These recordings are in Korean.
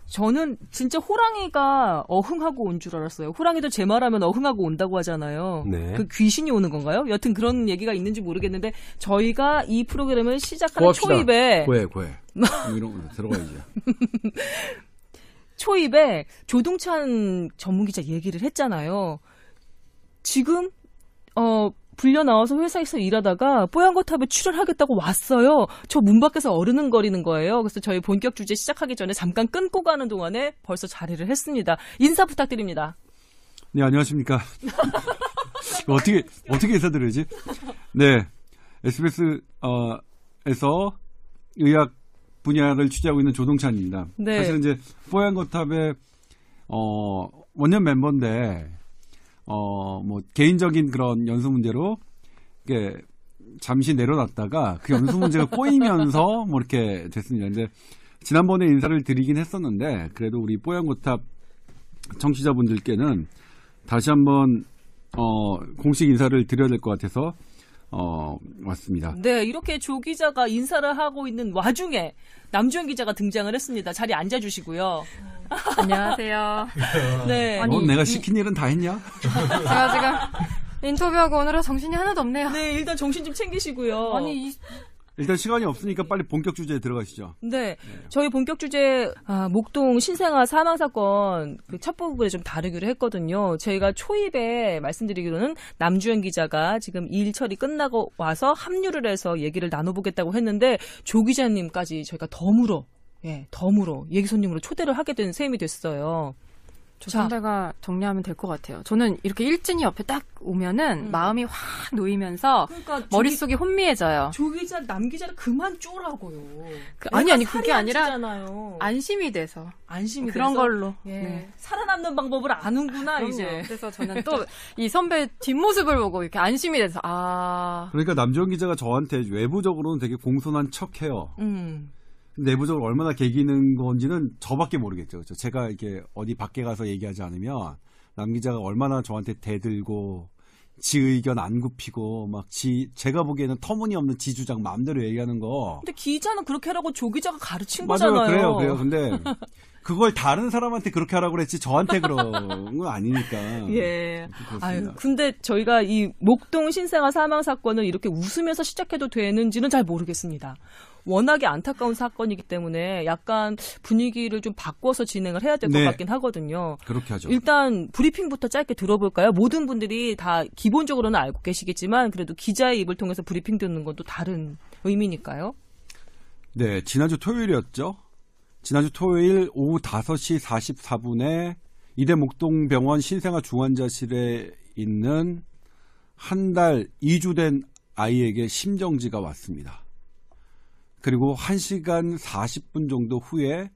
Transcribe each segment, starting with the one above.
저는 진짜 호랑이가 어흥하고 온 줄 알았어요. 호랑이도 제 말하면 어흥하고 온다고 하잖아요. 네. 그 귀신이 오는 건가요? 여튼 그런 얘기가 있는지 모르겠는데 저희가 이 프로그램을 시작하는 고합시다. 초입에 고해. 이런 거 들어가야지. 초입에 조동찬 전문기자 얘기를 했잖아요. 지금 불려 나와서 회사에서 일하다가 뽀얀거탑에 출연하겠다고 왔어요. 저 문 밖에서 어르는거리는 거예요. 그래서 저희 본격 주제 시작하기 전에 잠깐 끊고 가는 동안에 벌써 자리를 했습니다. 인사 부탁드립니다. 네, 안녕하십니까. 어떻게 인사드려야지? 네, SBS에서 의학 분야를 취재하고 있는 조동찬입니다. 네. 사실은 이제 뽀얀거탑의 원년 멤버인데 뭐 개인적인 그런 연수 문제로 이게 잠시 내려놨다가 그 연수 문제가 꼬이면서 뭐 이렇게 됐습니다. 이제 지난번에 인사를 드리긴 했었는데 그래도 우리 뽀얀거탑 청취자분들께는 다시 한번 공식 인사를 드려야 될 것 같아서 왔습니다. 네, 이렇게 조 기자가 인사를 하고 있는 와중에 남주현 기자가 등장을 했습니다. 자리에 앉아주시고요. 안녕하세요. 네. 아니, 내가 시킨 일은 다 했냐? 제가 지금 인터뷰하고 오느라 정신이 하나도 없네요. 네, 일단 정신 좀 챙기시고요. 아니, 일단 시간이 없으니까 빨리 본격 주제에 들어가시죠. 네. 저희 본격 주제, 목동 신생아 사망 사건 그 첫 부분에 좀 다루기로 했거든요. 저희가 초입에 말씀드리기로는 남주현 기자가 지금 일 처리 끝나고 와서 합류를 해서 얘기를 나눠보겠다고 했는데 조 기자님까지 저희가 덤으로 얘기 손님으로 초대를 하게 된 셈이 됐어요. 조선대가 정리하면 될 것 같아요. 저는 이렇게 일진이 옆에 딱 오면은 마음이 확 놓이면서 그러니까 머릿속이 혼미해져요. 조 기자, 남 기자를 그만 쪼라고요. 아니 그게 아니라 잖아요. 안심이 돼서. 안심이 그런 돼서? 걸로. 예. 네. 살아남는 방법을 아는구나. 그럼요. 이제. 그래서 저는 또 이 선배 뒷모습을 보고 이렇게 안심이 돼서 그러니까 남주현 기자가 저한테 외부적으로는 되게 공손한 척해요. 내부적으로 얼마나 개기는 건지는 저밖에 모르겠죠. 그렇죠? 제가 이렇게 어디 밖에 가서 얘기하지 않으면 남 기자가 얼마나 저한테 대들고 지 의견 안 굽히고 막 제가 보기에는 터무니없는 지 주장 마음대로 얘기하는 거. 근데 기자는 그렇게 하라고 조 기자가 가르친 맞아요. 거잖아요. 그래요. 근데 그걸 다른 사람한테 그렇게 하라고 그랬지 저한테 그런 건 아니니까. 예. 아유, 근데 저희가 이 목동 신생아 사망 사건을 이렇게 웃으면서 시작해도 되는지는 잘 모르겠습니다. 워낙에 안타까운 사건이기 때문에 약간 분위기를 좀 바꿔서 진행을 해야 될 것 같긴 하거든요. 그렇게 하죠. 일단 브리핑부터 짧게 들어볼까요? 모든 분들이 다 기본적으로는 알고 계시겠지만 그래도 기자의 입을 통해서 브리핑 듣는 건 또 다른 의미니까요. 네, 지난주 토요일이었죠. 지난주 토요일 오후 5시 44분에 이대 목동병원 신생아 중환자실에 있는 한 달 2주 된 아이에게 심정지가 왔습니다. 그리고 1시간 40분 정도 후에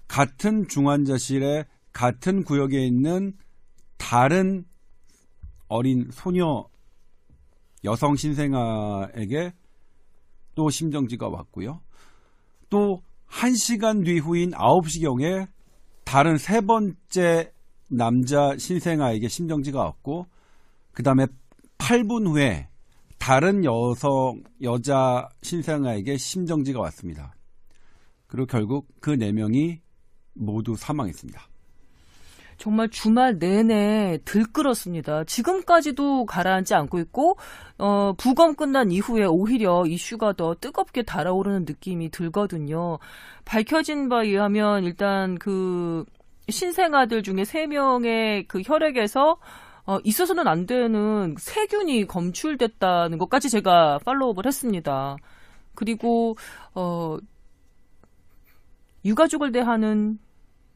같은 중환자실에 같은 구역에 있는 다른 어린 소녀 여성 신생아에게 또 심정지가 왔고요. 또 1시간 뒤 후인 9시경에 다른 세 번째 남자 신생아에게 심정지가 왔고 그 다음에 8분 후에 다른 여자 신생아에게 심정지가 왔습니다. 그리고 결국 그 4명이 모두 사망했습니다. 정말 주말 내내 들끓었습니다. 지금까지도 가라앉지 않고 있고 부검 끝난 이후에 오히려 이슈가 더 뜨겁게 달아오르는 느낌이 들거든요. 밝혀진 바에 의하면 일단 그 신생아들 중에 3명의 그 혈액에서 있어서는 안 되는 세균이 검출됐다는 것까지 제가 팔로우업을 했습니다. 그리고 유가족을 대하는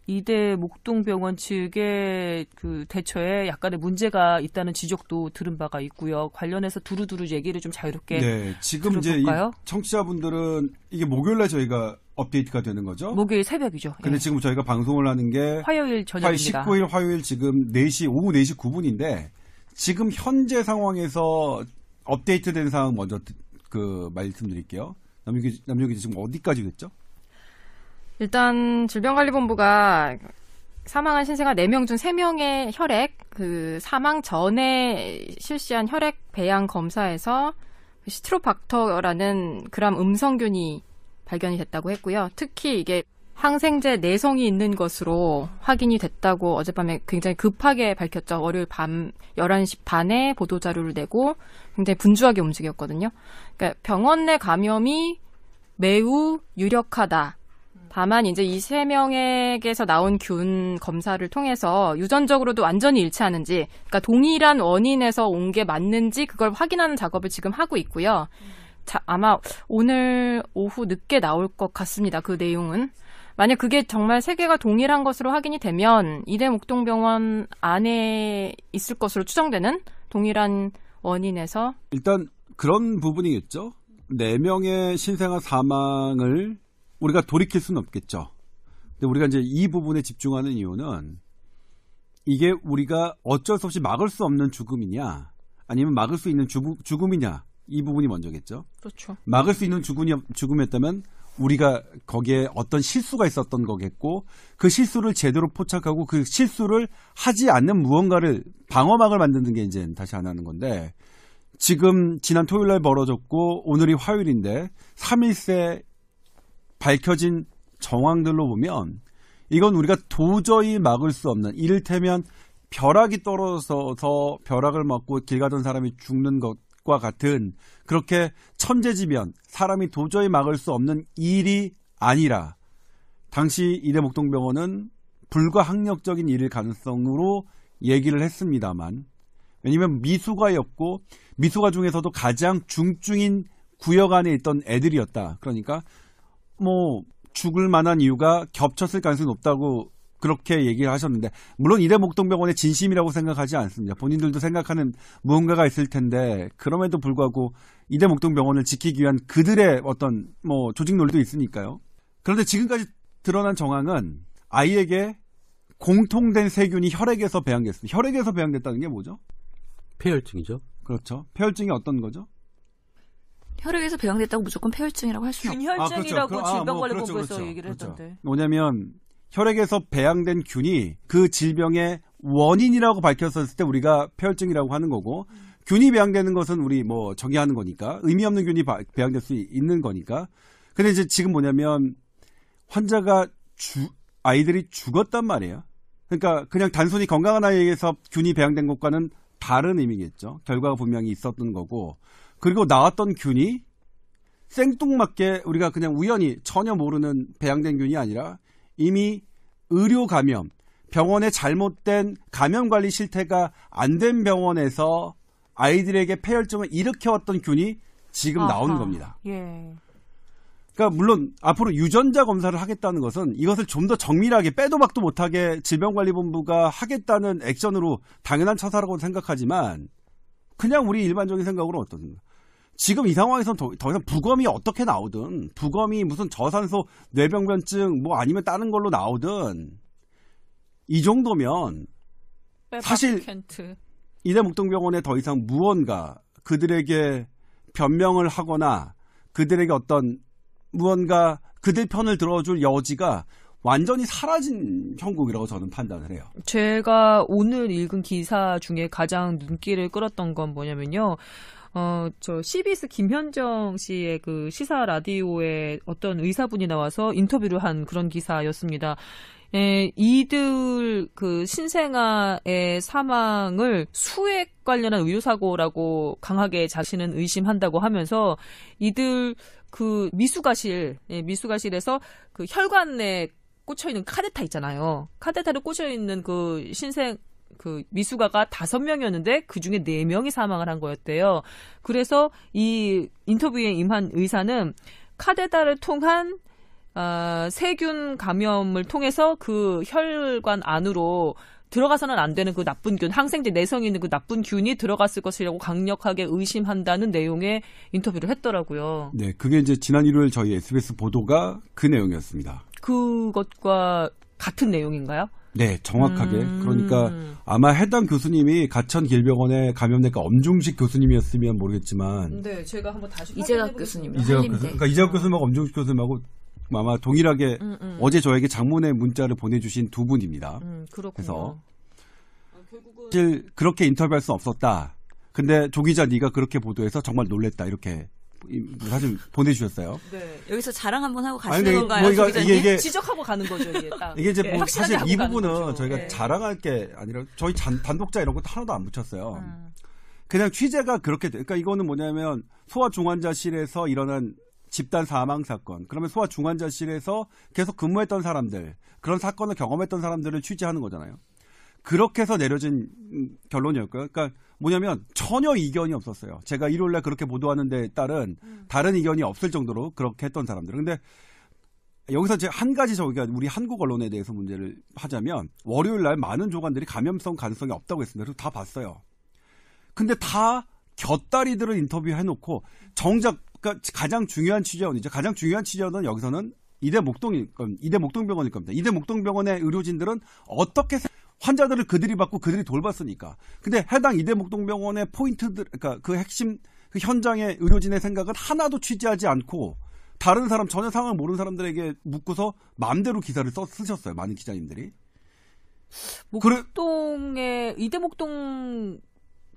이대 목동병원 측의 그 대처에 약간의 문제가 있다는 지적도 들은 바가 있고요. 관련해서 두루두루 얘기를 좀 자유롭게 지금 들어볼까요? 이제 청취자분들은 이게 목요일날 저희가 업데이트가 되는 거죠? 목요일 새벽이죠. 근데 지금 저희가 방송을 하는 게 화요일 저녁입니다. 19일 화요일 지금 오후 4시 9분인데 지금 현재 상황에서 업데이트된 상황 먼저 말씀드릴게요. 남녀 기자 지금 어디까지 됐죠? 일단 질병관리본부가 사망한 신생아 4명 중 3명의 혈액 그 사망 전에 실시한 혈액 배양 검사에서 시트로박터라는 그람 음성균이 발견이 됐다고 했고요. 특히 이게 항생제 내성이 있는 것으로 확인이 됐다고 어젯밤에 굉장히 급하게 밝혔죠. 월요일 밤 11시 반에 보도자료를 내고 굉장히 분주하게 움직였거든요. 그러니까 병원 내 감염이 매우 유력하다. 다만 이제 이 3명에게서 나온 균 검사를 통해서 유전적으로도 완전히 일치하는지, 그러니까 동일한 원인에서 온 게 맞는지 그걸 확인하는 작업을 지금 하고 있고요. 자, 아마 오늘 오후 늦게 나올 것 같습니다. 그 내용은. 만약 그게 정말 3개가 동일한 것으로 확인이 되면 이대 목동병원 안에 있을 것으로 추정되는 동일한 원인에서 일단 그런 부분이겠죠. 4명의 신생아 사망을 우리가 돌이킬 수는 없겠죠. 근데 우리가 이제 이 부분에 집중하는 이유는 이게 우리가 어쩔 수 없이 막을 수 없는 죽음이냐 아니면 막을 수 있는 죽음이냐 이 부분이 먼저겠죠. 그렇죠. 막을 수 있는 죽음이었다면 우리가 거기에 어떤 실수가 있었던 거겠고 그 실수를 제대로 포착하고 그 실수를 하지 않는 무언가를 방어막을 만드는 게 이제 다시 하나는 건데 지금 지난 토요일 날 벌어졌고 오늘이 화요일인데 3일 새 밝혀진 정황들로 보면 이건 우리가 도저히 막을 수 없는 이를테면 벼락이 떨어져서 벼락을 맞고 길 가던 사람이 죽는 것과 같은 그렇게 천재지변 사람이 도저히 막을 수 없는 일이 아니라 당시 이대목동병원은 불가항력적인 일일 가능성으로 얘기를 했습니다만 왜냐하면 미수가였고 미수가 중에서도 가장 중증인 구역 안에 있던 애들이었다. 그러니까 뭐 죽을 만한 이유가 겹쳤을 가능성이 높다고 그렇게 얘기를 하셨는데 물론 이대목동병원의 진심이라고 생각하지 않습니다. 본인들도 생각하는 무언가가 있을 텐데 그럼에도 불구하고 이대목동병원을 지키기 위한 그들의 어떤 뭐 조직 논리도 있으니까요. 그런데 지금까지 드러난 정황은 아이에게 공통된 세균이 혈액에서 배양됐습니다. 혈액에서 배양됐다는 게 뭐죠? 폐혈증이죠. 그렇죠. 폐혈증이 어떤 거죠? 혈액에서 배양됐다고 무조건 폐혈증이라고 할 수는 없고. 균혈증이라고 질병관리본부에서 그렇죠. 얘기를 했던데. 뭐냐면 혈액에서 배양된 균이 그 질병의 원인이라고 밝혔을 때 우리가 폐혈증이라고 하는 거고 균이 배양되는 것은 우리 뭐 정의하는 거니까 의미 없는 균이 배양될 수 있는 거니까. 근데 이제 지금 뭐냐면 환자가 아이들이 죽었단 말이에요. 그러니까 그냥 단순히 건강한 아이에게서 균이 배양된 것과는 다른 의미겠죠. 결과가 분명히 있었던 거고. 그리고 나왔던 균이 생뚱맞게 우리가 그냥 우연히 전혀 모르는 배양된 균이 아니라 이미 의료 감염, 병원의 잘못된 감염 관리 실태가 안 된 병원에서 아이들에게 폐혈증을 일으켜왔던 균이 지금 나오는 겁니다. 예. 그러니까 물론 앞으로 유전자 검사를 하겠다는 것은 이것을 좀 더 정밀하게 빼도 박도 못하게 질병관리본부가 하겠다는 액션으로 당연한 처사라고 생각하지만 그냥 우리 일반적인 생각으로 어떻습니까? 지금 이 상황에서는 더 이상 부검이 어떻게 나오든 부검이 무슨 저산소 뇌병변증 뭐 아니면 다른 걸로 나오든 이 정도면 사실 이대목동병원에 더 이상 무언가 그들에게 변명을 하거나 그들에게 어떤 무언가 그들 편을 들어줄 여지가 완전히 사라진 형국이라고 저는 판단을 해요. 제가 오늘 읽은 기사 중에 가장 눈길을 끌었던 건 뭐냐면요. 저 CBS 김현정 씨의 그 시사 라디오에 어떤 의사분이 나와서 인터뷰를 한 그런 기사였습니다. 이들 그 신생아의 사망을 수액 관련한 의료사고라고 강하게 자신은 의심한다고 하면서 이들 그 미수가실에서 그 혈관에 꽂혀있는 카데타 있잖아요. 카데타를 꽂혀있는 그 그 미수가가 5명이었는데 그중에 4명이 사망을 한 거였대요. 그래서 이 인터뷰에 임한 의사는 카데타를 통한 세균 감염을 통해서 그 혈관 안으로 들어가서는 안 되는 그 나쁜 균, 항생제 내성이 있는 그 나쁜 균이 들어갔을 것이라고 강력하게 의심한다는 내용의 인터뷰를 했더라고요. 네, 그게 이제 지난 일요일 저희 SBS 보도가 그 내용이었습니다. 그것과 같은 내용인가요? 네, 정확하게. 그러니까 아마 해당 교수님이 가천길병원의 감염내과 엄중식 교수님이었으면 모르겠지만, 네, 제가 한번 다시 이재갑 교수님, 그러니까 이재갑 교수님하고 엄중식 교수님하고 아마 동일하게 어제 저에게 장문의 문자를 보내주신 두 분입니다. 그렇군요. 그래서 사실 그렇게 인터뷰할 수 없었다. 근데 조 기자 네가 그렇게 보도해서 정말 놀랬다. 이렇게 사실 보내주셨어요. 네. 여기서 자랑 한번 하고 가시는 건가요? 뭐 이게 지적하고 가는 거죠. 이게 딱. 이게 이제 뭐 사실 이 부분은 저희가 자랑할 게 아니라 저희 단독자 이런 것도 하나도 안 붙였어요. 그냥 취재가 그렇게 그러니까 이거는 뭐냐면 소아중환자실에서 일어난 집단 사망 사건. 그러면 소아중환자실에서 계속 근무했던 사람들, 그런 사건을 경험했던 사람들을 취재하는 거잖아요. 그렇게 해서 내려진 결론이었고요. 그러니까 뭐냐면 전혀 이견이 없었어요. 제가 일요일날 그렇게 보도하는 데 따른 다른 이견이 없을 정도로 그렇게 했던 사람들. 근데 여기서 이제 한 가지 저희가 우리 한국 언론에 대해서 문제를 하자면 월요일날 많은 조간들이 감염성 가능성이 없다고 했습니다. 그래서 다 봤어요. 근데 다 곁다리들을 인터뷰해놓고 정작 그러니까 가장 중요한 취재원이죠. 가장 중요한 취재원은 여기서는 이대 목동병원일 겁니다. 이대 목동병원의 의료진들은 어떻게 환자들을 그들이 받고 그들이 돌봤으니까. 근데 해당 이대 목동병원의 포인트들, 그러니까 그 핵심 그 현장의 의료진의 생각은 하나도 취재하지 않고 다른 사람 전혀 상황을 모르는 사람들에게 묻고서 마음대로 기사를 쓰셨어요. 많은 기자님들이. 목동의 이대 목동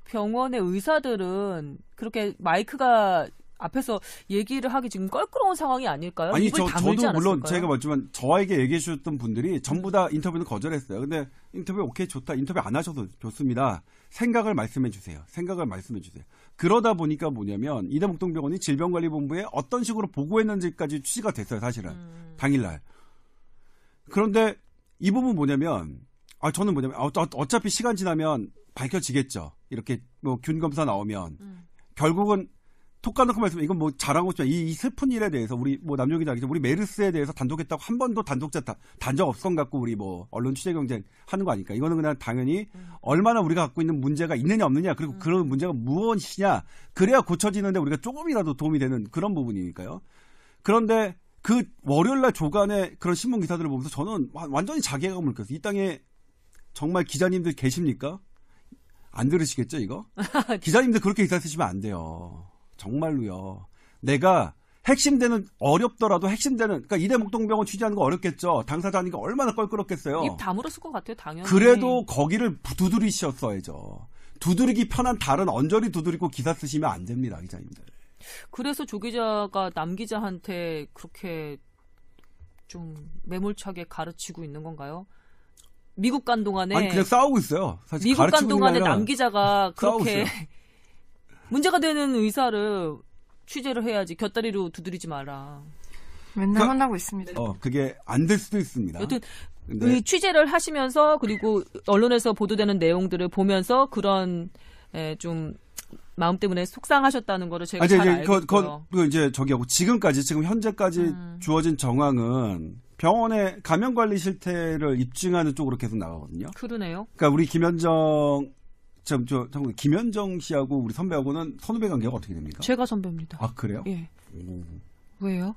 병원의 의사들은 그렇게 마이크가 앞에서 얘기를 하기 지금 껄끄러운 상황이 아닐까요? 아니, 입을 다물지 저도 물론 않았을까요? 제가 말지만 저에게 얘기해 주셨던 분들이 전부 다 인터뷰는 거절했어요. 근데 인터뷰 오케이 좋다. 인터뷰 안 하셔도 좋습니다. 생각을 말씀해 주세요. 생각을 말씀해 주세요. 그러다 보니까 뭐냐면 이대목동병원이 질병관리본부에 어떤 식으로 보고했는지까지 취재가 됐어요. 사실은 당일날. 그런데 이 부분 뭐냐면 저는 뭐냐면 어차피 시간 지나면 밝혀지겠죠. 이렇게 뭐 균 검사 나오면 결국은 톡 까놓고 말씀해 이건 뭐 잘하고 싶지만 이 슬픈 일에 대해서 우리 뭐 남용이 자기죠. 우리 메르스에 대해서 단독했다고 한 번도 단독자 단적 없선 갖고 우리 뭐 언론 취재 경쟁 하는 거 아닐까? 이거는 그냥 당연히 얼마나 우리가 갖고 있는 문제가 있느냐 없느냐 그리고 그런 문제가 무엇이냐 그래야 고쳐지는데 우리가 조금이라도 도움이 되는 그런 부분이니까요. 그런데 그 월요일날 조간의 그런 신문 기사들을 보면서 저는 완전히 자괴감을 느꼈어요. 이 땅에 정말 기자님들 계십니까? 안 들으시겠죠 이거? 기자님들 그렇게 기사 쓰시면 안 돼요. 정말로요. 내가 핵심되는 어렵더라도 핵심되는 그러니까 이대목동병원 취재하는 거 어렵겠죠. 당사자니까 얼마나 껄끄럽겠어요. 입 다물었을 것 같아요. 당연히. 그래도 거기를 두드리셨어야죠. 두드리기 편한 다른 언저리 두드리고 기사 쓰시면 안 됩니다. 기자님들. 그래서 조 기자가 남 기자한테 그렇게 좀 매몰차게 가르치고 있는 건가요? 미국 간 동안에 아니 그냥 싸우고 있어요. 사실 미국 간 동안에 남 기자가 그렇게 문제가 되는 의사를 취재를 해야지 곁다리로 두드리지 마라. 맨날 혼나고 있습니다. 그게 안 될 수도 있습니다. 여튼 취재를 하시면서 그리고 언론에서 보도되는 내용들을 보면서 그런 좀 마음 때문에 속상하셨다는 거를 제가 잘 알겠고요. 이제 저기하고 지금 현재까지 주어진 정황은 병원의 감염관리 실태를 입증하는 쪽으로 계속 나가거든요. 그러네요. 그러니까 우리 김현정 씨하고 우리 선배하고는 선후배 관계가 어떻게 됩니까? 제가 선배입니다. 아 그래요? 예. 왜요?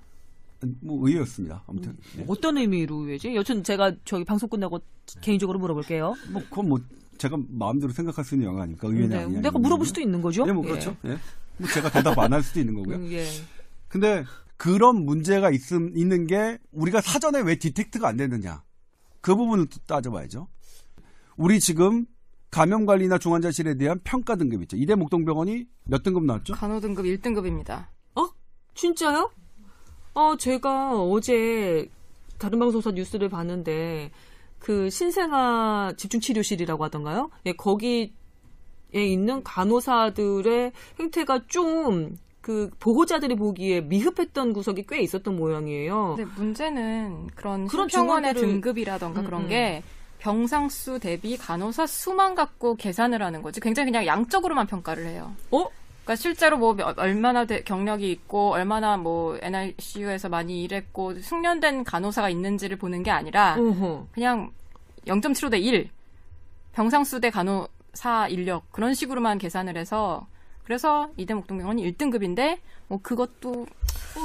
뭐 의외였습니다. 아무튼 네. 어떤 의미로 의외지? 여튼 제가 저기 방송 끝나고 개인적으로 물어볼게요. 그건 제가 마음대로 생각할 수 있는 영화 아닙니까? 의외냐 아니냐. 내가 물어볼 수도 있는 거죠? 네, 그렇죠. 예. 제가 대답 안 할 수도 있는 거고요. 예. 근데 그런 문제가 있는 게 우리가 사전에 왜 디텍트가 안 됐느냐. 그 부분을 따져봐야죠. 우리 지금 감염관리나 중환자실에 대한 평가 등급 있죠. 이대목동병원이 몇 등급 나왔죠? 간호 등급 1등급입니다. 진짜요? 제가 어제 다른 방송사 뉴스를 봤는데 그 신생아 집중치료실이라고 하던가요? 예, 거기에 있는 간호사들의 행태가 좀 그 보호자들이 보기에 미흡했던 구석이 꽤 있었던 모양이에요. 근데 문제는 그런 신병원의 등급이라던가 그런 게 병상 수 대비 간호사 수만 갖고 계산을 하는 거지. 굉장히 그냥 양적으로만 평가를 해요. 그러니까 실제로 뭐 얼마나 경력이 있고 얼마나 뭐 NICU에서 많이 일했고 숙련된 간호사가 있는지를 보는 게 아니라 그냥 0.75대 1 병상 수 대 간호사 인력 그런 식으로만 계산을 해서 그래서 이대목동병원이 1등급인데 뭐 그것도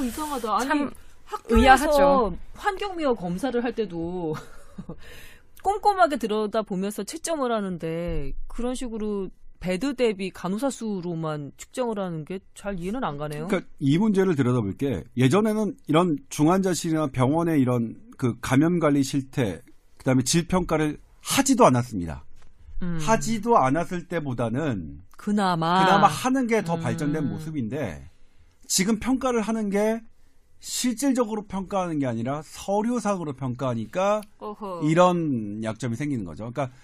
이상하다. 아니 참 학교에서 의아하죠. 환경미화 검사를 할 때도 꼼꼼하게 들여다보면서 채점을 하는데 그런 식으로 베드 대비 간호사 수로만 측정을 하는 게 잘 이해는 안 가네요. 그러니까 이 문제를 들여다볼게 예전에는 이런 중환자실이나 병원의 이런 그 감염관리 실태 그다음에 질평가를 하지도 않았습니다. 하지도 않았을 때보다는 그나마 하는 게 더 발전된 모습인데 지금 평가를 하는 게 실질적으로 평가하는 게 아니라 서류상으로 평가하니까 이런 약점이 생기는 거죠. 그러니까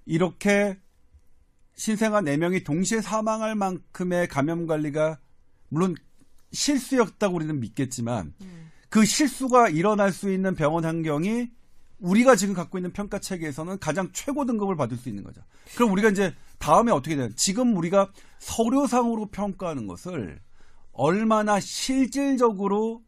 이렇게 신생아 4명이 동시에 사망할 만큼의 감염 관리가 물론 실수였다고 우리는 믿겠지만 그 실수가 일어날 수 있는 병원 환경이 우리가 지금 갖고 있는 평가 체계에서는 가장 최고 등급을 받을 수 있는 거죠. 그럼 우리가 이제 다음에 어떻게 돼요? 지금 우리가 서류상으로 평가하는 것을 얼마나 실질적으로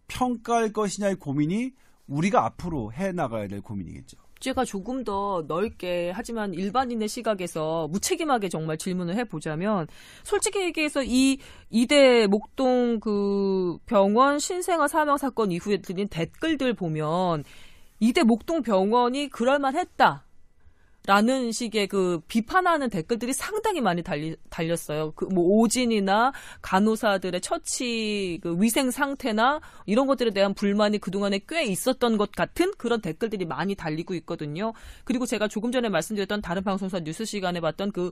평가할 것이냐의 고민이 우리가 앞으로 해나가야 될 고민이겠죠. 제가 조금 더 넓게 하지만 일반인의 시각에서 무책임하게 정말 질문을 해보자면 솔직히 얘기해서 이 이대 목동 그 병원 신생아 사망 사건 이후에 들린 댓글들 보면 이대 목동 병원이 그럴만했다. 라는 식의 그 비판하는 댓글들이 상당히 많이 달렸어요. 그 뭐 오진이나 간호사들의 처치 그 위생 상태나 이런 것들에 대한 불만이 그동안에 꽤 있었던 것 같은 그런 댓글들이 많이 달리고 있거든요. 그리고 제가 조금 전에 말씀드렸던 다른 방송사 뉴스 시간에 봤던 그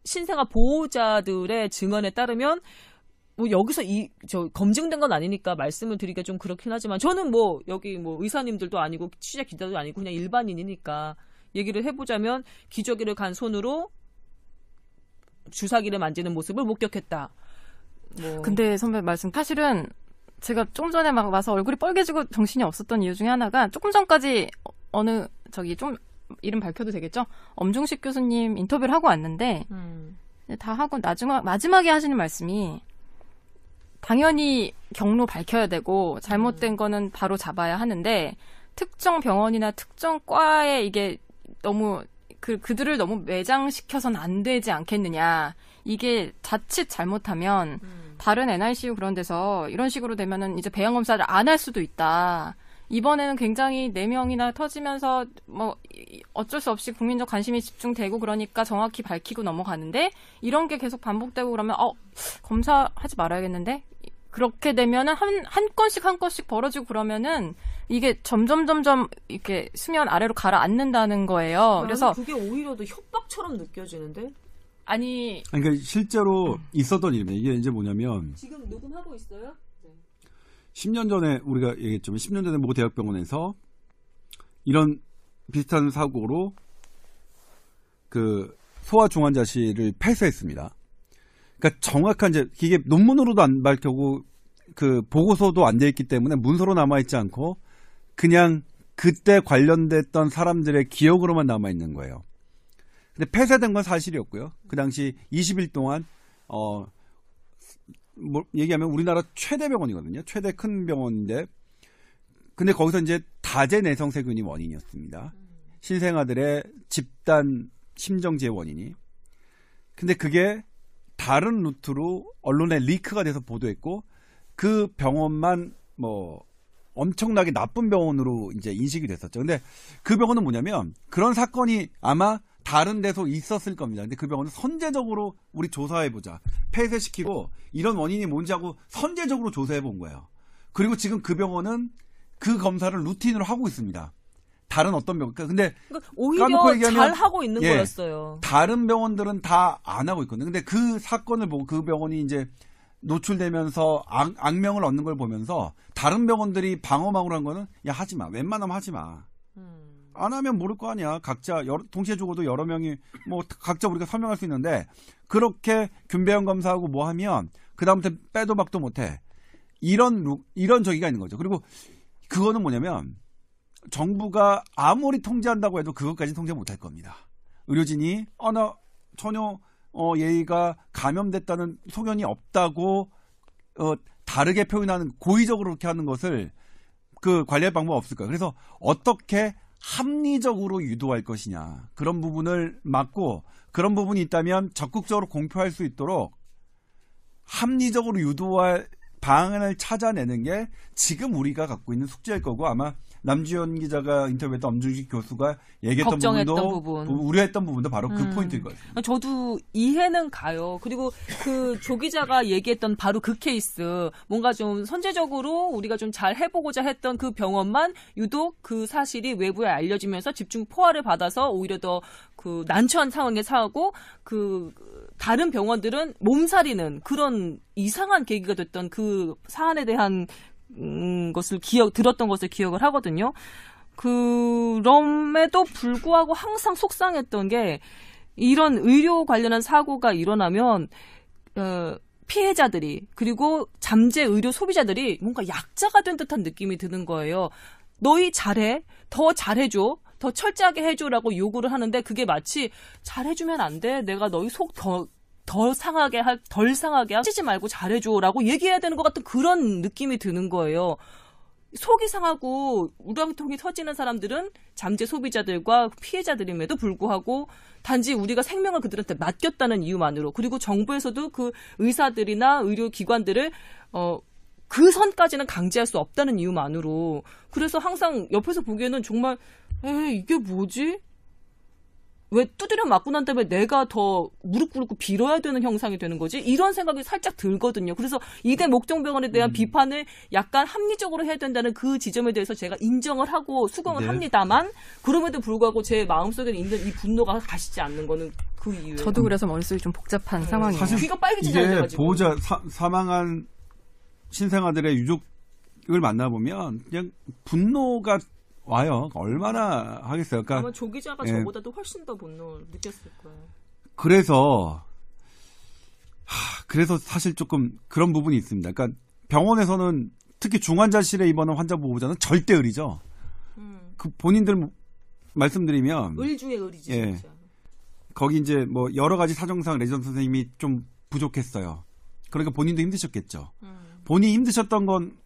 신생아 보호자들의 증언에 따르면 뭐 여기서 검증된 건 아니니까 말씀을 드리기가 좀 그렇긴 하지만 저는 뭐 여기 뭐 의사님들도 아니고 취재 기자도 아니고 그냥 일반인이니까 얘기를 해보자면 기저귀를 간 손으로 주사기를 만지는 모습을 목격했다. 뭐. 근데 선배 말씀 사실은 제가 조금 전에 막 와서 얼굴이 빨개지고 정신이 없었던 이유 중에 하나가 조금 전까지 좀 이름 밝혀도 되겠죠? 엄중식 교수님 인터뷰를 하고 왔는데 다 하고 마지막에 하시는 말씀이 당연히 경로 밝혀야 되고 잘못된 거는 바로 잡아야 하는데 특정 병원이나 특정 과에 이게 너무 그들을 너무 매장시켜서는 안 되지 않겠느냐. 이게 자칫 잘못하면 다른 NICU 그런 데서 이런 식으로 되면은 이제 배양 검사를 안 할 수도 있다. 이번에는 굉장히 4명이나 터지면서 뭐 어쩔 수 없이 국민적 관심이 집중되고 그러니까 정확히 밝히고 넘어가는데 이런 게 계속 반복되고 그러면 검사하지 말아야겠는데 그렇게 되면은 한 건씩 벌어지고 그러면은 이게 점점 이렇게 수면 아래로 가라앉는다는 거예요. 그래서 그게 오히려 더 협박처럼 느껴지는데? 그러니까 실제로 있었던 일입니다. 이게 이제 뭐냐면 지금 녹음하고 있어요? 네. 10년 전에 우리가 얘기했지만 10년 전에 모 대학병원에서 이런 비슷한 사고로 그 소아중환자실을 폐쇄했습니다. 그러니까 정확한 이게 논문으로도 안 밝혀고 그 보고서도 안 돼 있기 때문에 문서로 남아 있지 않고 그냥 그때 관련됐던 사람들의 기억으로만 남아 있는 거예요. 근데 폐쇄된 건 사실이었고요. 그 당시 20일 동안 얘기하면 우리나라 최대 병원이거든요. 최대 큰 병원인데 근데 거기서 이제 다제 내성세균이 원인이었습니다. 신생아들의 집단 심정지의 원인이. 근데 그게 다른 루트로 언론에 리크가 돼서 보도했고 그 병원만 뭐 엄청나게 나쁜 병원으로 이제 인식이 됐었죠. 근데 그 병원은 뭐냐면 그런 사건이 아마 다른 데서 있었을 겁니다. 근데 그 병원은 선제적으로 우리 조사해보자. 폐쇄시키고 이런 원인이 뭔지 하고 선제적으로 조사해본 거예요. 그리고 지금 그 병원은 그 검사를 루틴으로 하고 있습니다. 다른 어떤 병원. 근데 그러니까 오히려 잘 하고 있는 거였어요. 다른 병원들은 다 안 하고 있거든요. 근데 그 사건을 보고 그 병원이 이제 노출되면서 악명을 얻는 걸 보면서 다른 병원들이 방어막으로 한 거는 야 하지 마. 웬만하면 하지 마. 안 하면 모를 거 아니야. 각자 동시에 죽어도 여러 명이 뭐 각자 우리가 설명할 수 있는데 그렇게 균배형 검사하고 뭐 하면 그 다음부터 빼도 박도 못해. 이런 저기가 있는 거죠. 그리고 그거는 뭐냐면 정부가 아무리 통제한다고 해도 그것까지 통제 못할 겁니다. 의료진이 나 전혀 얘가 감염됐다는 소견이 없다고 다르게 표현하는 고의적으로 그렇게 하는 것을 그 관리할 방법 없을 거예요. 그래서 어떻게 합리적으로 유도할 것이냐 그런 부분을 막고 그런 부분이 있다면 적극적으로 공표할 수 있도록 합리적으로 유도할 방안을 찾아내는 게 지금 우리가 갖고 있는 숙제일 거고 아마 남주현 기자가 인터뷰했던 엄중식 교수가 얘기했던 부분도 우려했던 부분도 바로 그 포인트일 거예요. 저도 이해는 가요. 그리고 그 조 기자가 얘기했던 바로 그 케이스, 뭔가 좀 선제적으로 우리가 좀 잘 해보고자 했던 그 병원만 유독 그 사실이 외부에 알려지면서 집중 포화를 받아서 오히려 더 그 난처한 상황에 처하고 그 다른 병원들은 몸살이는 그런 이상한 계기가 됐던 그 사안에 대한 것을 들었던 것을 기억을 하거든요. 그럼에도 불구하고 항상 속상했던 게 이런 의료 관련한 사고가 일어나면 피해자들이 그리고 잠재 의료 소비자들이 뭔가 약자가 된 듯한 느낌이 드는 거예요. 너희 잘해, 더 잘해줘, 더 철저하게 해줘라고 요구를 하는데 그게 마치 잘해주면 안 돼, 내가 너희 속 덜 상하게 하지 말고 잘해줘라고 얘기해야 되는 것 같은 그런 느낌이 드는 거예요. 속이 상하고 우라통이 터지는 사람들은 잠재 소비자들과 피해자들임에도 불구하고 단지 우리가 생명을 그들한테 맡겼다는 이유만으로, 그리고 정부에서도 그 의사들이나 의료기관들을 그 선까지는 강제할 수 없다는 이유만으로, 그래서 항상 옆에서 보기에는 정말 이게 뭐지? 왜 두드려 맞고 난 다음에 내가 더 무릎 꿇고 빌어야 되는 형상이 되는 거지? 이런 생각이 살짝 들거든요. 그래서 이대 목종병원에 대한 비판을 약간 합리적으로 해야 된다는 그 지점에 대해서 제가 인정을 하고 수긍을 합니다만, 그럼에도 불구하고 제 마음속에 있는 이 분노가 가시지 않는 거는 그 이유예요. 저도 그래서 머릿속이 좀 복잡한 상황이에요. 사실 귀가 빨개지잖아요. 이게 보호자 사망한 신생아들의 유족을 만나보면 그냥 분노가 와요. 얼마나 하겠어요. 그러니까 아마 조 기자가 저보다도 훨씬 더 분노를 느꼈을 거예요. 그래서 사실 조금 그런 부분이 있습니다. 그러니까 병원에서는 특히 중환자실에 입원한 환자 보호자는 절대 의리죠. 그 본인들 말씀드리면 의 중에 의리지. 예. 진짜. 거기 이제 뭐 여러 가지 사정상 레지던트 선생님이 좀 부족했어요. 그러니까 본인도 힘드셨겠죠. 본인이 힘드셨던 건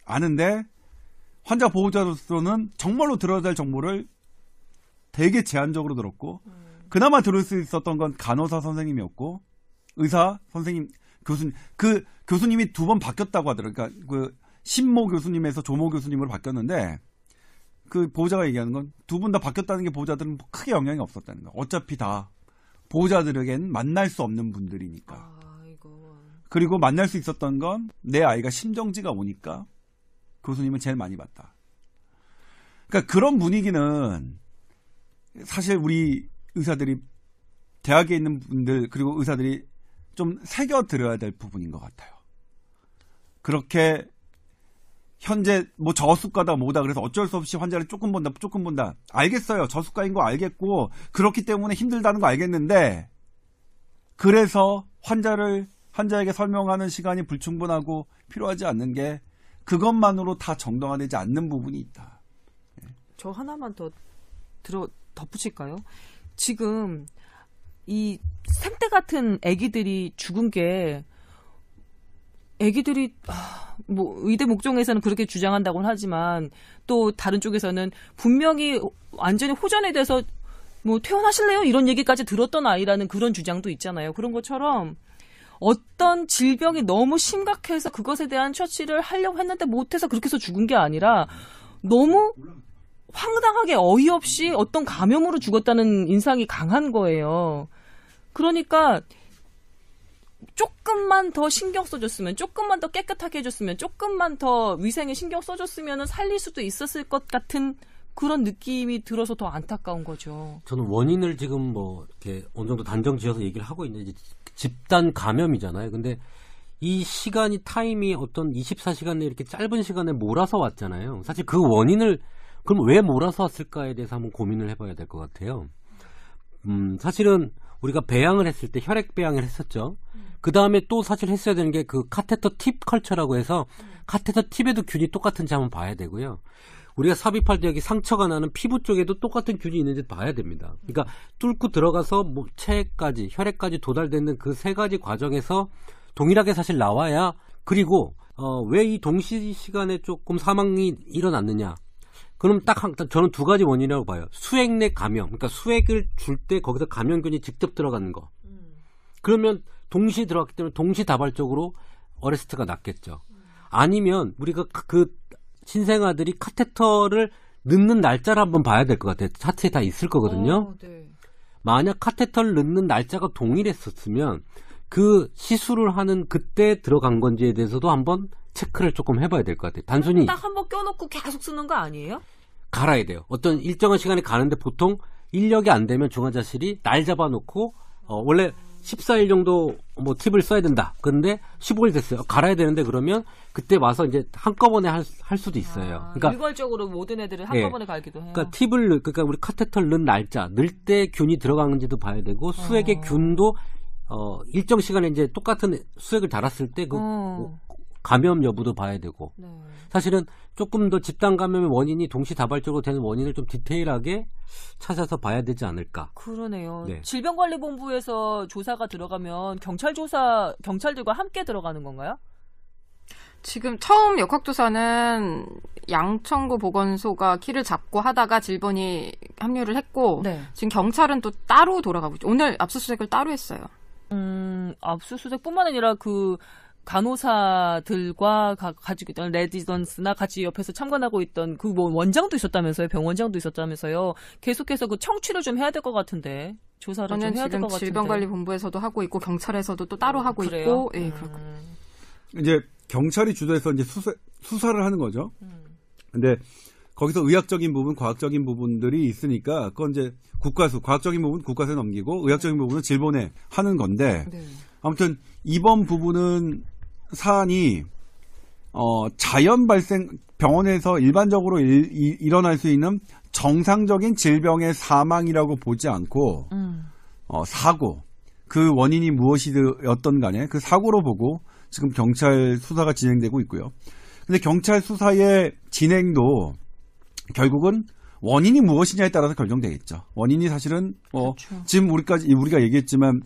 아는데 환자 보호자로서는 정말로 들어야 될 정보를 되게 제한적으로 들었고, 그나마 들을 수 있었던 건 간호사 선생님이었고, 의사 선생님, 교수님, 그 교수님이 2번 바뀌었다고 하더라고요. 그러니까 그 신모 교수님에서 조모 교수님으로 바뀌었는데, 그 보호자가 얘기하는 건 2분 다 바뀌었다는 게 보호자들은 크게 영향이 없었다는 거예요. 어차피 다 보호자들에겐 만날 수 없는 분들이니까. 그리고 만날 수 있었던 건 내 아이가 심정지가 오니까 교수님은 제일 많이 봤다. 그러니까 그런 분위기는 사실 우리 의사들이, 대학에 있는 분들 그리고 의사들이 좀 새겨들어야 될 부분인 것 같아요. 그렇게 현재 뭐 저수가다 뭐다 그래서 어쩔 수 없이 환자를 조금 본다. 알겠어요. 저수가인 거 알겠고 그렇기 때문에 힘들다는 거 알겠는데, 그래서 환자에게 설명하는 시간이 불충분하고 필요하지 않는 게 그것만으로 다 정당화되지 않는 부분이 있다. 저 하나만 더 덧붙일까요? 지금 이 생떼 같은 아기들이 죽은 게, 아기들이 뭐 의대 목종에서는 그렇게 주장한다고는 하지만 또 다른 쪽에서는 분명히 완전히 호전에 대해서 뭐 퇴원하실래요? 이런 얘기까지 들었던 아이라는 그런 주장도 있잖아요. 그런 것처럼 어떤 질병이 너무 심각해서 그것에 대한 처치를 하려고 했는데 못해서 그렇게 해서 죽은 게 아니라 너무 황당하게 어이없이 어떤 감염으로 죽었다는 인상이 강한 거예요. 그러니까 조금만 더 신경 써줬으면, 조금만 더 깨끗하게 해줬으면, 조금만 더 위생에 신경 써줬으면 살릴 수도 있었을 것 같은 그런 느낌이 들어서 더 안타까운 거죠. 저는 원인을 지금 뭐 이렇게 어느 정도 단정 지어서 얘기를 하고 있는데, 집단 감염이잖아요. 근데 이 시간이, 타임이 어떤 24시간 내에 이렇게 짧은 시간에 몰아서 왔잖아요. 사실 그 원인을 그럼 왜 몰아서 왔을까에 대해서 한번 고민을 해봐야 될 것 같아요. 사실은 우리가 배양을 했을 때 혈액 배양을 했었죠. 그 다음에 또 사실 했어야 되는 게 그 카테터 팁 컬처라고 해서 카테터 팁에도 균이 똑같은지 한번 봐야 되고요. 우리가 삽입할 때 여기 상처가 나는 피부 쪽에도 똑같은 균이 있는지 봐야 됩니다. 그러니까 뚫고 들어가서 뭐 체까지, 혈액까지 도달되는 그 3가지 과정에서 동일하게 사실 나와야, 그리고 왜 이 동시 시간에 조금 사망이 일어났느냐? 그럼 저는 2가지 원인이라고 봐요. 수액 내 감염, 그러니까 수액을 줄 때 거기서 감염균이 직접 들어가는 거. 그러면 동시 들어갔기 때문에 동시다발적으로 어레스트가 났겠죠. 아니면 우리가 그 신생아들이 카테터를 넣는 날짜를 한번 봐야 될 것 같아요. 차트에 다 있을 거거든요. 네. 만약 카테터를 넣는 날짜가 동일했었으면 그 시술을 하는 그때 들어간 건지에 대해서도 한번 체크를 조금 해봐야 될 것 같아요. 단순히 딱 한번 껴놓고 계속 쓰는 거 아니에요? 갈아야 돼요. 어떤 일정한 시간에 가는데 보통 인력이 안 되면 중환자실이 날 잡아놓고 원래 14일 정도 뭐 팁을 써야 된다. 그런데 15일 됐어요. 갈아야 되는데 그러면 그때 와서 이제 한꺼번에 할 수도 있어요. 그러니까 일괄적으로 모든 애들을 한꺼번에 갈기도 해요. 그러니까 그러니까 우리 카테터를 넣은 날짜, 넣을 때 균이 들어가는지도 봐야 되고 수액의 균도 일정 시간에 이제 똑같은 수액을 달았을 때 그 감염 여부도 봐야 되고. 네. 사실은 조금 더 집단 감염의 원인이 동시다발적으로 되는 원인을 좀 디테일하게 찾아서 봐야 되지 않을까. 그러네요. 네. 질병관리본부에서 조사가 들어가면 경찰들과 함께 들어가는 건가요? 지금 처음 역학조사는 양천구 보건소가 키를 잡고 하다가 질본이 합류를 했고 네. 지금 경찰은 또 따로 돌아가고 있죠. 오늘 압수수색을 따로 했어요. 압수수색뿐만 아니라 그 간호사들과 가지고 있던 레지던스나 같이 옆에서 참관하고 있던 그 뭐 원장도 있었다면서요. 병원장도 있었다면서요. 계속해서 그 청취를 좀 해야 될 것 같은데. 조사를 좀 해야 될 것 같은데. 질병관리본부에서도 하고 있고 경찰에서도 또 따로 하고 그래요? 있고. 예, 그렇군요. 이제 경찰이 주도해서 이제 수사를 하는 거죠. 근데 거기서 의학적인 부분, 과학적인 부분들이 있으니까 그건 이제 과학적인 부분 국가수에 넘기고 의학적인 부분은 질본에 하는 건데 네. 아무튼 이번 부분은 사안이 자연 발생 병원에서 일반적으로 일어날 수 있는 정상적인 질병의 사망이라고 보지 않고 사고 그 원인이 무엇이었던 간에 그 사고로 보고 지금 경찰 수사가 진행되고 있고요. 근데 경찰 수사의 진행도 결국은 원인이 무엇이냐에 따라서 결정되겠죠. 원인이 사실은 그렇죠. 지금 우리가 얘기했지만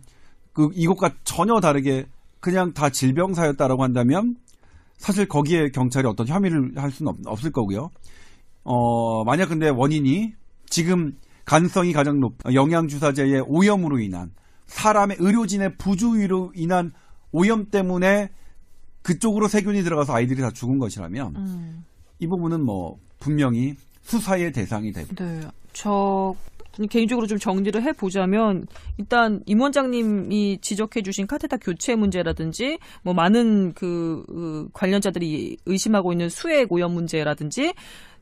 이것과 전혀 다르게 그냥 다 질병사였다라고 한다면 사실 거기에 경찰이 어떤 혐의를 할 수는 없을 거고요. 만약 근데 원인이 지금 가능성이 가장 높은 영양주사제의 오염으로 인한 사람의 의료진의 부주의로 인한 오염 때문에 그쪽으로 세균이 들어가서 아이들이 다 죽은 것이라면 이 부분은 뭐 분명히 수사의 대상이 되고. 네, 저 개인적으로 좀 정리를 해보자면 일단 임 원장님이 지적해주신 카테터 교체 문제라든지 뭐 많은 그 관련자들이 의심하고 있는 수액 오염 문제라든지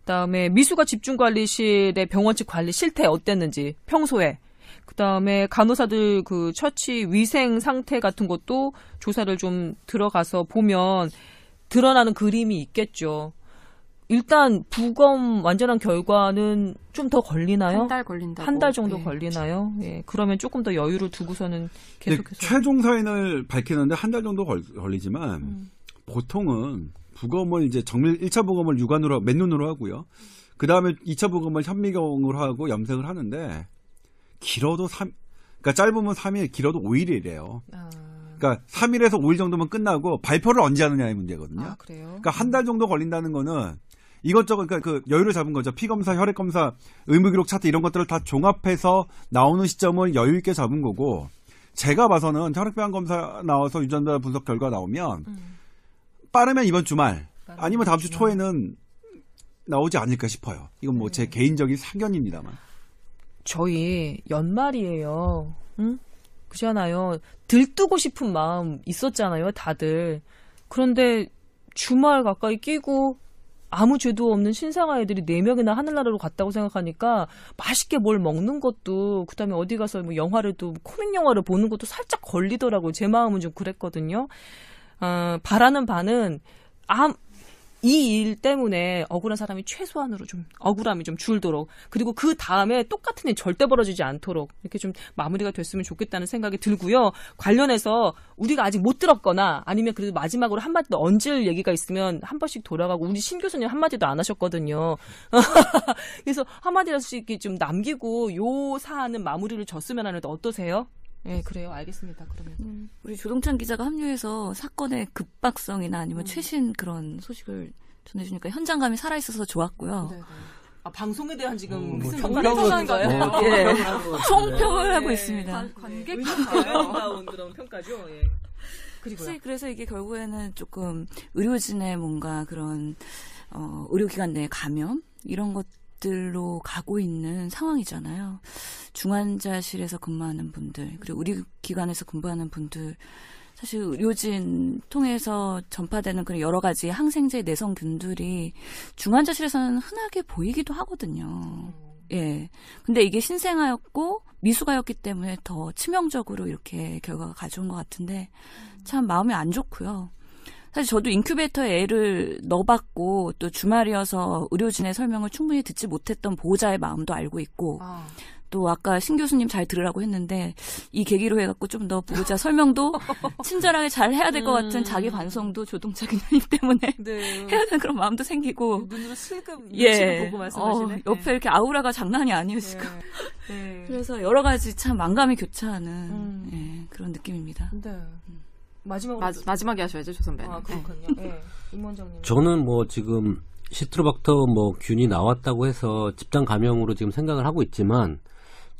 그다음에 미수가 집중관리실의 병원 측 관리 실태 어땠는지 평소에 그다음에 간호사들 그 처치 위생 상태 같은 것도 조사를 좀 들어가서 보면 드러나는 그림이 있겠죠. 일단 부검 완전한 결과는 좀 더 걸리나요? 한 달 걸린다고. 한 달 정도 예. 걸리나요? 예. 그러면 조금 더 여유를 두고서는 계속해서. 최종 사인을 밝히는데 한 달 정도 걸리지만 보통은 부검을 이제 1차 부검을 육안으로 맨눈으로 하고요. 그 다음에 2차 부검을 현미경으로 하고 염색을 하는데 길어도 그러니까 짧으면 3일, 길어도 5일이래요. 그러니까 3일에서 5일 정도면 끝나고 발표를 언제 하느냐의 문제거든요. 아, 그래요? 그러니까 한 달 정도 걸린다는 거는 이것저것 그러니까 그 여유를 잡은 거죠. 피 검사, 혈액 검사, 의무 기록 차트 이런 것들을 다 종합해서 나오는 시점을 여유 있게 잡은 거고 제가 봐서는 혈액배양 검사 나와서 유전자 분석 결과 나오면 빠르면 이번 주말 아니면 다음 주 초에는 나오지 않을까 싶어요. 이건 뭐 제 개인적인 사견입니다만. 저희 연말이에요. 응? 그렇잖아요. 들뜨고 싶은 마음 있었잖아요, 다들. 그런데 주말 가까이 끼고 아무 죄도 없는 신생아 애들이 4명이나 하늘나라로 갔다고 생각하니까 맛있게 뭘 먹는 것도 그다음에 어디 가서 뭐 영화를 또 코믹 영화를 보는 것도 살짝 걸리더라고요. 제 마음은 좀 그랬거든요. 바라는 바는 이 일 때문에 억울한 사람이 최소한으로 좀 억울함이 좀 줄도록 그리고 그 다음에 똑같은 일 절대 벌어지지 않도록 이렇게 좀 마무리가 됐으면 좋겠다는 생각이 들고요. 관련해서 우리가 아직 못 들었거나 아니면 그래도 마지막으로 한마디 더 얹을 얘기가 있으면 한 번씩 돌아가고 우리 신 교수님 한마디도 안 하셨거든요. 그래서 한마디씩 좀 남기고 요 사안은 마무리를 졌으면 하는데 어떠세요? 네, 그래요. 알겠습니다. 그러면. 우리 조동찬 기자가 합류해서 사건의 급박성이나 아니면 최신 그런 소식을 전해주니까 현장감이 살아있어서 좋았고요. 네. 아, 방송에 대한 지금 뭐 평가를 하는 거예요? 예. 총평을 하고 있습니다. 관객평가온 그런 평가죠. 예. 그리고요. 그래서 이게 결국에는 조금 의료진의 뭔가 그런 의료기관 내 감염 이런 것들로 가고 있는 상황이잖아요. 중환자실에서 근무하는 분들 그리고 의료기관에서 근무하는 분들 사실 의료진 통해서 전파되는 그런 여러 가지 항생제 내성균들이 중환자실에서는 흔하게 보이기도 하거든요. 예. 근데 이게 신생아였고 미숙아였기 때문에 더 치명적으로 이렇게 결과가 가져온 것 같은데 참 마음이 안 좋고요. 사실 저도 인큐베이터에 애를 넣어봤고 또 주말이어서 의료진의 설명을 충분히 듣지 못했던 보호자의 마음도 알고 있고 또 아까 신 교수님 잘 들으라고 했는데 이 계기로 해갖고 좀 더 보호자 설명도 친절하게 잘 해야 될 것 같은 자기 반성도 조동차 기자님 때문에 네. 해야 되는 그런 마음도 생기고 눈으로 슬금 예. 보고 말씀하시네. 옆에 이렇게 아우라가 장난이 아니었을까. 네. 그래서 여러 가지 참 만감이 교차하는 예, 그런 느낌입니다. 네. 마지막에 하셔야죠, 조 선배는. 그렇군요. 네. 임 원장님. 저는 뭐 지금 시트로박터 뭐 균이 나왔다고 해서 집단 감염으로 지금 생각을 하고 있지만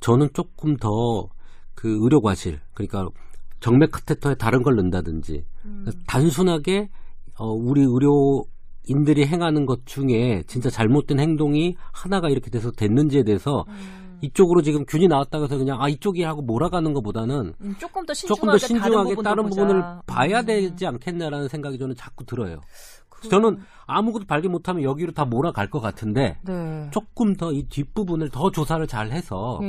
저는 조금 더 그 의료과실, 그러니까 정맥 카테터에 다른 걸 넣는다든지 단순하게 우리 의료인들이 행하는 것 중에 진짜 잘못된 행동이 하나가 이렇게 돼서 됐는지에 대해서 이쪽으로 지금 균이 나왔다고 해서 그냥 이쪽이 하고 몰아가는 것보다는 조금 더 신중하게 다른 부분을 봐야 되지 않겠냐라는 생각이 저는 자꾸 들어요. 저는 아무것도 발견 못하면 여기로 다 몰아갈 것 같은데 네. 조금 더 이 뒷부분을 더 조사를 잘 해서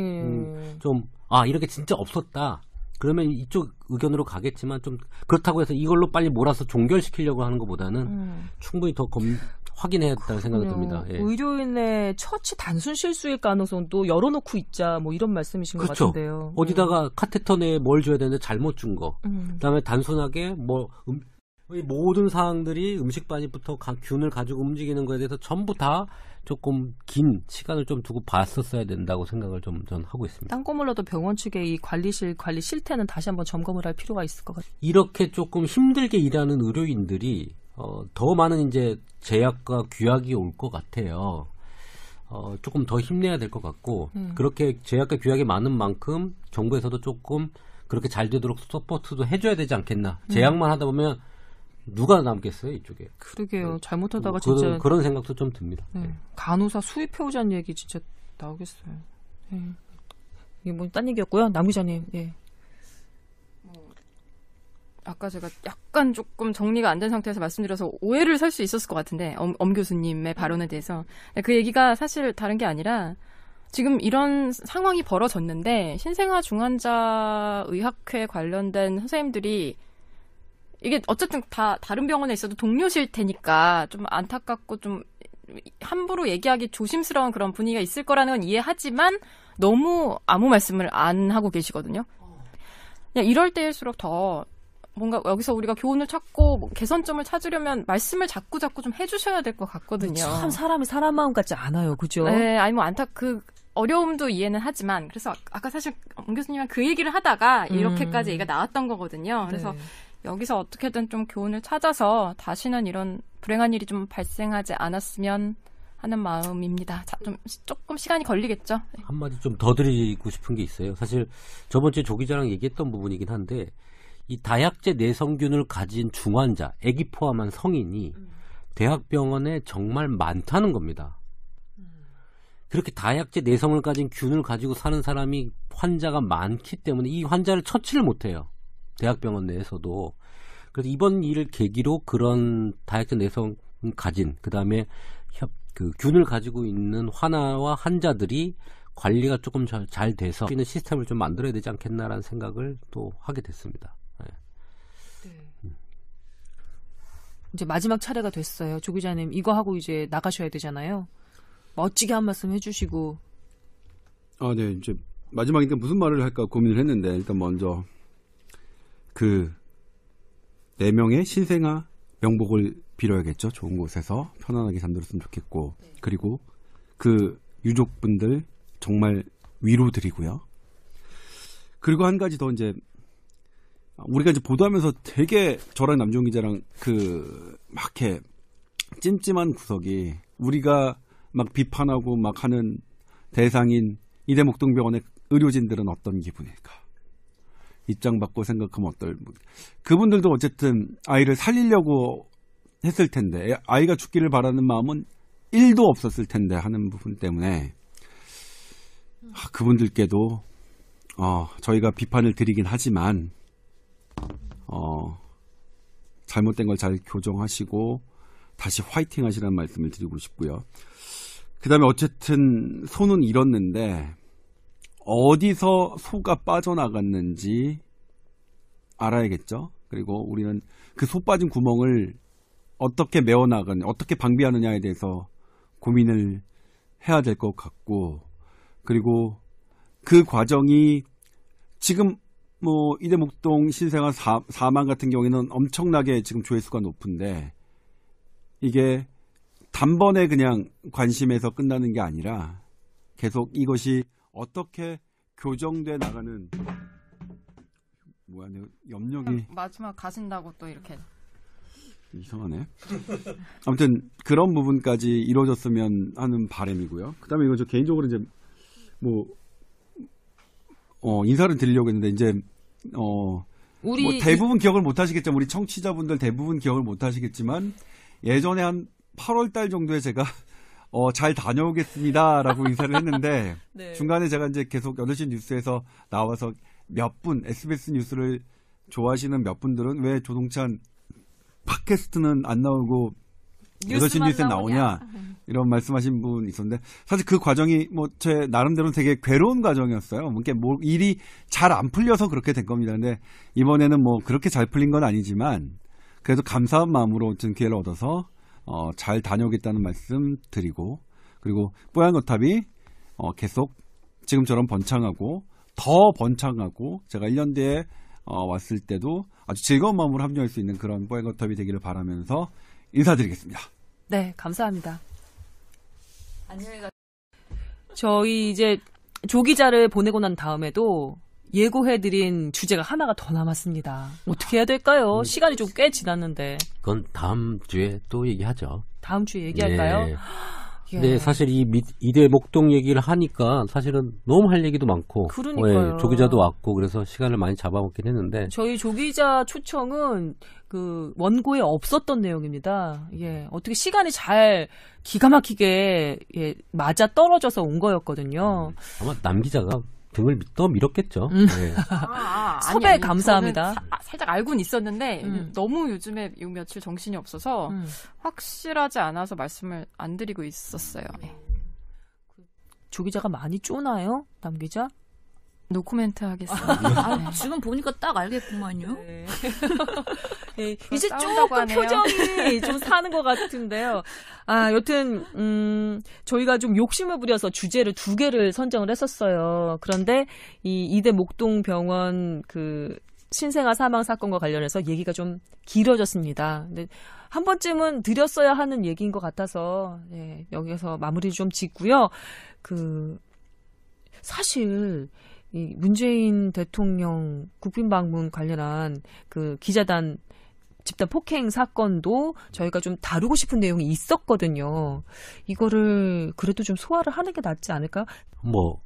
좀 이렇게 진짜 없었다. 그러면 이쪽 의견으로 가겠지만 좀 그렇다고 해서 이걸로 빨리 몰아서 종결시키려고 하는 것보다는 충분히 더 확인해야 했다는 생각이 듭니다. 예. 의료인의 처치 단순 실수일 가능성도 열어놓고 있자 뭐 이런 말씀이신 그렇죠. 것 같은데요. 어디다가 카테터 내에 뭘 줘야 되는데 잘못 준 거. 그다음에 단순하게 모든 사항들이 음식 반입부터 균을 가지고 움직이는 거에 대해서 전부 다 조금 긴 시간을 좀 두고 봤었어야 된다고 생각을 좀 전 하고 있습니다. 딴거몰라도 병원 측의 이 관리 실태는 다시 한번 점검을 할 필요가 있을 것 같아요. 이렇게 조금 힘들게 일하는 의료인들이 더 많은 이제 제약과 규약이 올 것 같아요. 조금 더 힘내야 될 것 같고 그렇게 제약과 규약이 많은 만큼 정부에서도 조금 그렇게 잘 되도록 서포트도 해줘야 되지 않겠나. 제약만 하다 보면 누가 남겠어요 이쪽에. 그러게요. 잘못하다가 진짜 그런 생각도 좀 듭니다. 네. 간호사 수입해오자는 얘기 진짜 나오겠어요. 네. 이게 뭐 딴 얘기였고요. 남 기자님. 예. 아까 제가 약간 조금 정리가 안 된 상태에서 말씀드려서 오해를 살 수 있었을 것 같은데 엄 교수님의 발언에 대해서 그 얘기가 사실 다른 게 아니라 지금 이런 상황이 벌어졌는데 신생아 중환자 의학회 관련된 선생님들이 이게 어쨌든 다 다른 병원에 있어도 동료실 테니까 좀 안타깝고 좀 함부로 얘기하기 조심스러운 그런 분위기가 있을 거라는 건 이해하지만 너무 아무 말씀을 안 하고 계시거든요. 그냥 이럴 때일수록 더 뭔가 여기서 우리가 교훈을 찾고 뭐 개선점을 찾으려면 말씀을 자꾸 좀 해주셔야 될 것 같거든요. 참 사람이 사람 마음 같지 않아요. 그죠? 네, 아니 뭐 어려움도 이해는 하지만 그래서 아까 사실 엄 교수님이랑 그 얘기를 하다가 이렇게까지 얘기가 나왔던 거거든요. 그래서 네. 여기서 어떻게든 좀 교훈을 찾아서 다시는 이런 불행한 일이 좀 발생하지 않았으면 하는 마음입니다. 자, 조금 시간이 걸리겠죠. 네. 한마디 좀 더 드리고 싶은 게 있어요. 사실 저번 주에 조 기자랑 얘기했던 부분이긴 한데 이 다약제 내성균을 가진 중환자, 아기 포함한 성인이 대학병원에 정말 많다는 겁니다. 그렇게 다약제 내성을 가진 균을 가지고 사는 사람이 환자가 많기 때문에 이 환자를 처치를 못해요. 대학병원 내에서도. 그래서 이번 일을 계기로 그런 다약제 내성 가진 그다음에 그 균을 가지고 있는 환자와 환자들이 관리가 조금 잘 돼서 있는 시스템을 좀 만들어야 되지 않겠나라는 생각을 또 하게 됐습니다. 네. 이제 마지막 차례가 됐어요. 조 기자님 이거 하고 이제 나가셔야 되잖아요. 멋지게 한 말씀 해주시고. 네. 이제 마지막이니까 무슨 말을 할까 고민을 했는데 일단 먼저 그 4명의 신생아 명복을 빌어야겠죠. 좋은 곳에서 편안하게 잠들었으면 좋겠고 그리고 그 유족분들 정말 위로드리고요. 그리고 한 가지 더 이제 우리가 이제 보도하면서 되게 저랑 남종 기자랑 막 이렇게 찜찜한 구석이 우리가 막 비판하고 막 하는 대상인 이대목동병원의 의료진들은 어떤 기분일까? 입장 받고 생각하면 그분들도 어쨌든 아이를 살리려고 했을 텐데 아이가 죽기를 바라는 마음은 1도 없었을 텐데 하는 부분 때문에 그분들께도 저희가 비판을 드리긴 하지만 잘못된 걸 잘 교정하시고 다시 화이팅 하시라는 말씀을 드리고 싶고요. 그 다음에 어쨌든 소는 잃었는데 어디서 소가 빠져나갔는지 알아야겠죠. 그리고 우리는 그 소 빠진 구멍을 어떻게 메워나가느냐, 어떻게 방비하느냐에 대해서 고민을 해야 될 것 같고, 그리고 그 과정이 지금 뭐 이대목동 신생아 사망 같은 경우에는 엄청나게 지금 조회수가 높은데 이게 단번에 그냥 관심에서 끝나는 게 아니라 계속 이것이 어떻게 교정돼 나가는 뭐야 내 염력이 마지막 가신다고 또 이렇게 이상하네. 아무튼 그런 부분까지 이루어졌으면 하는 바람이고요. 그다음에 이거 저 개인적으로 이제 뭐 인사를 드리려고 했는데 이제 우리 뭐 대부분 기억을 못 하시겠죠. 우리 청취자분들 대부분 기억을 못 하시겠지만 예전에 한 8월 달 정도에 제가 잘 다녀오겠습니다라고 인사를 했는데 네. 중간에 제가 이제 계속 8시 뉴스에서 나와서 몇 분 SBS 뉴스를 좋아하시는 몇 분들은 왜 조동찬 팟캐스트는 안 나오고 8시 뉴스에 나오냐 이런 말씀하신 분 있었는데 사실 그 과정이 뭐 제 나름대로 되게 괴로운 과정이었어요. 뭐 일이 잘 안 풀려서 그렇게 된 겁니다. 근데 이번에는 뭐 그렇게 잘 풀린 건 아니지만 그래도 감사한 마음으로 좀 기회를 얻어서 잘 다녀오겠다는 말씀 드리고 그리고 뽀얀거탑이 계속 지금처럼 번창하고 더 번창하고 제가 1년 뒤에 왔을 때도 아주 즐거운 마음으로 합류할 수 있는 그런 뽀얀거탑이 되기를 바라면서 인사드리겠습니다. 네, 감사합니다. 안녕히 가세요. 저희 이제 조 기자를 보내고 난 다음에도 예고해드린 주제가 하나가 더 남았습니다. 어떻게 해야 될까요? 시간이 좀 꽤 지났는데. 그건 다음 주에 또 얘기하죠. 다음 주에 얘기할까요? 네. 근데 사실 이 이대 목동 얘기를 하니까 사실은 너무 할 얘기도 많고. 그러니까요. 조 기자도 왔고 그래서 시간을 많이 잡아먹긴 했는데. 저희 조 기자 초청은 그 원고에 없었던 내용입니다. 예, 어떻게 시간이 잘 기가 막히게 맞아 떨어져서 온 거였거든요. 아마 남 기자가 등을 더 밀었겠죠. 네. 섭외 감사합니다. 살짝 알고는 있었는데 너무 요즘에 요 며칠 정신이 없어서 확실하지 않아서 말씀을 안 드리고 있었어요. 네. 조 기자가 많이 쪼나요? 남 기자? 노코멘트 하겠습니다. 네. 지금 보니까 딱 알겠구만요. 네. 네, 이제 조금 표정이 좀 사는 것 같은데요. 여튼 저희가 좀 욕심을 부려서 주제를 2개를 선정을 했었어요. 그런데 이 이대 목동병원 그 신생아 사망 사건과 관련해서 얘기가 좀 길어졌습니다. 근데 한 번쯤은 드렸어야 하는 얘기인 것 같아서 여기서 마무리 좀 짓고요. 사실 이 문재인 대통령 국빈 방문 관련한 그 기자단 집단 폭행 사건도 저희가 좀 다루고 싶은 내용이 있었거든요. 이거를 그래도 좀 소화를 하는 게 낫지 않을까요? 뭐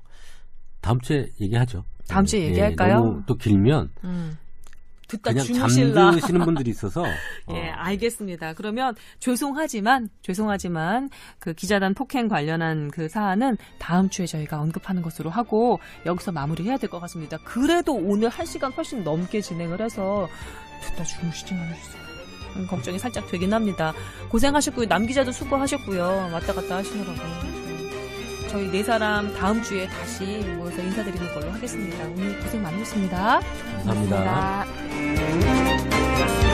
다음 주에 얘기하죠. 다음 주에 얘기할까요? 너무 또 길면 듣다 그냥 주무실라. 잠드시는 분들이 있어서. 예, 알겠습니다. 그러면 죄송하지만 그 기자단 폭행 관련한 그 사안은 다음 주에 저희가 언급하는 것으로 하고 여기서 마무리해야 될 것 같습니다. 그래도 오늘 1시간 훨씬 넘게 진행을 해서 듣다 주무시지 말아주세요. 걱정이 살짝 되긴 합니다. 고생하셨고요. 남 기자도 수고하셨고요. 왔다 갔다 하시느라고. 저희 4사람 다음 주에 다시 모여서 인사드리는 걸로 하겠습니다. 오늘 고생 많으셨습니다. 감사합니다. 감사합니다.